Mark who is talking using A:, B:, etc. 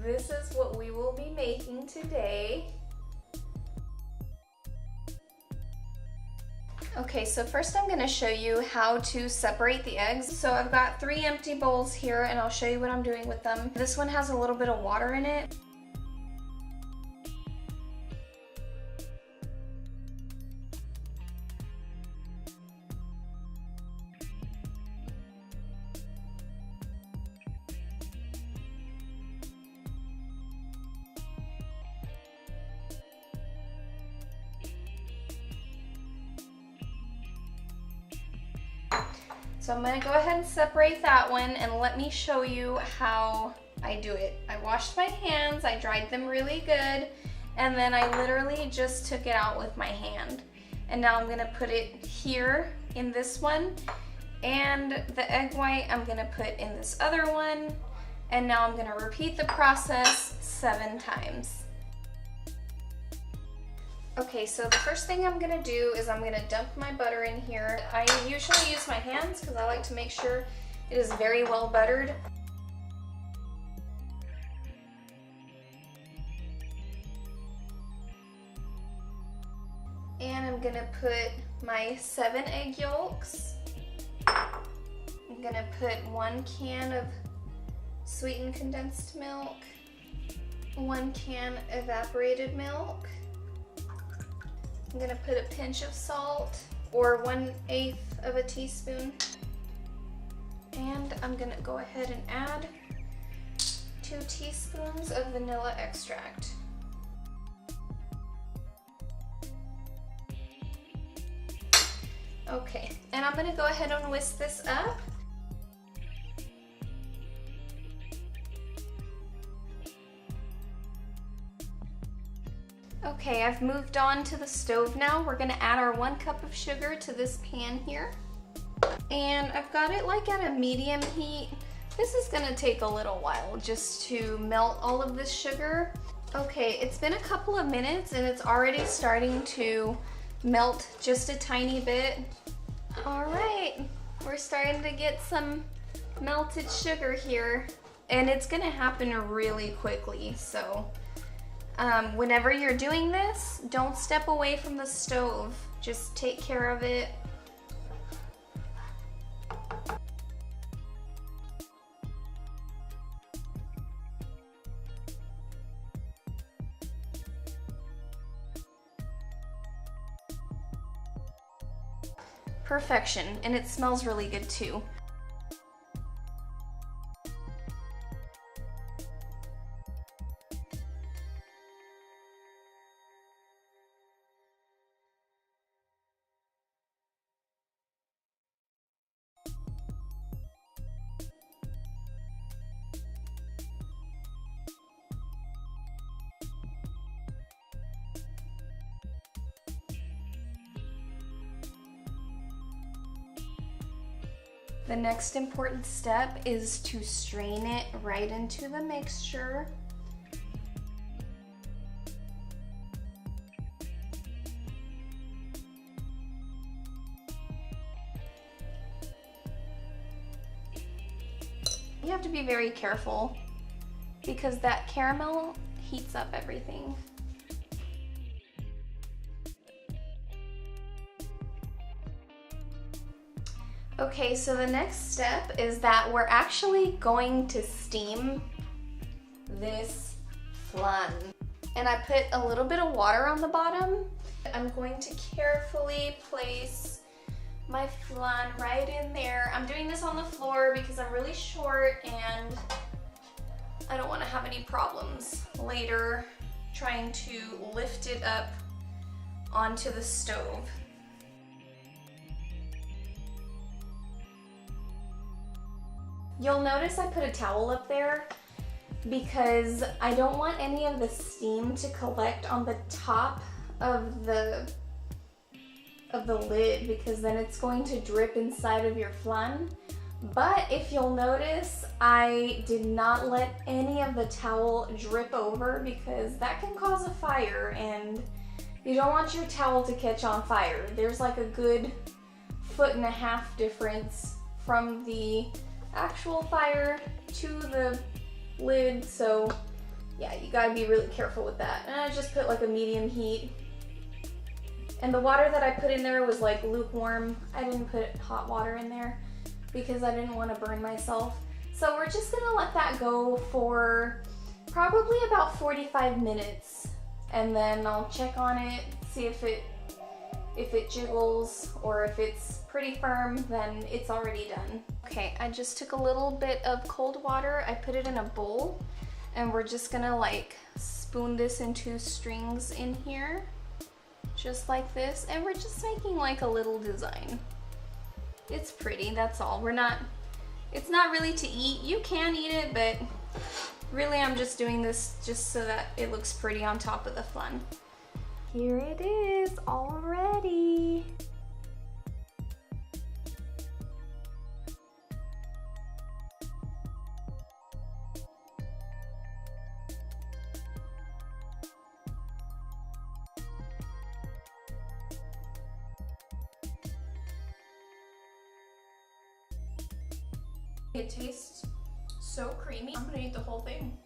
A: this is what we will be making today. Okay, so first I'm gonna show you how to separate the eggs. So I've got 3 empty bowls here and I'll show you what I'm doing with them. This one has a little bit of water in it. So I'm gonna go ahead and separate that one and let me show you how I do it. I washed my hands, I dried them really good, and then I literally just took it out with my hand. And now I'm gonna put it here in this one, and the egg white I'm gonna put in this other one, and now I'm gonna repeat the process 7 times. Okay, so the first thing I'm gonna do is I'm gonna dump my butter in here. I usually use my hands because I like to make sure it is very well buttered. And I'm gonna put my 7 egg yolks. I'm gonna put 1 can of sweetened condensed milk, 1 can evaporated milk. I'm gonna put a pinch of salt, or 1/8 of a teaspoon. And I'm gonna go ahead and add 2 teaspoons of vanilla extract. Okay, and I'm gonna go ahead and whisk this up. Okay, I've moved on to the stove now. We're gonna add our 1 cup of sugar to this pan here. And I've got it like at a medium heat. This is gonna take a little while just to melt all of this sugar. Okay, it's been a couple of minutes and it's already starting to melt just a tiny bit. All right, we're starting to get some melted sugar here, and it's gonna happen really quickly, so whenever you're doing this, don't step away from the stove. Just take care of it. Perfection, and it smells really good too. The next important step is to strain it right into the mixture. You have to be very careful because that caramel heats up everything. Okay, so the next step is that we're actually going to steam this flan. And I put a little bit of water on the bottom. I'm going to carefully place my flan right in there. I'm doing this on the floor because I'm really short and I don't want to have any problems later trying to lift it up onto the stove. You'll notice I put a towel up there because I don't want any of the steam to collect on the top of the lid, because then it's going to drip inside of your flan. But if you'll notice, I did not let any of the towel drip over because that can cause a fire and you don't want your towel to catch on fire. There's like a good 1.5 foot difference from the actual fire to the lid, so Yeah, you gotta be really careful with that. And I just put like a medium heat. And the water that I put in there was like lukewarm. I didn't put hot water in there because I didn't want to burn myself. So we're just gonna let that go for probably about 45 minutes. And then I'll check on it, see if it jiggles, or if it's pretty firm, then it's already done. Okay, I just took a little bit of cold water, I put it in a bowl, and we're just gonna like spoon this into strings in here, just like this, and we're just making like a little design. It's pretty, that's all. It's not really to eat. You can eat it, but really I'm just doing this just so that it looks pretty on top of the flan. Here it is, all ready. It tastes so creamy. I'm gonna eat the whole thing.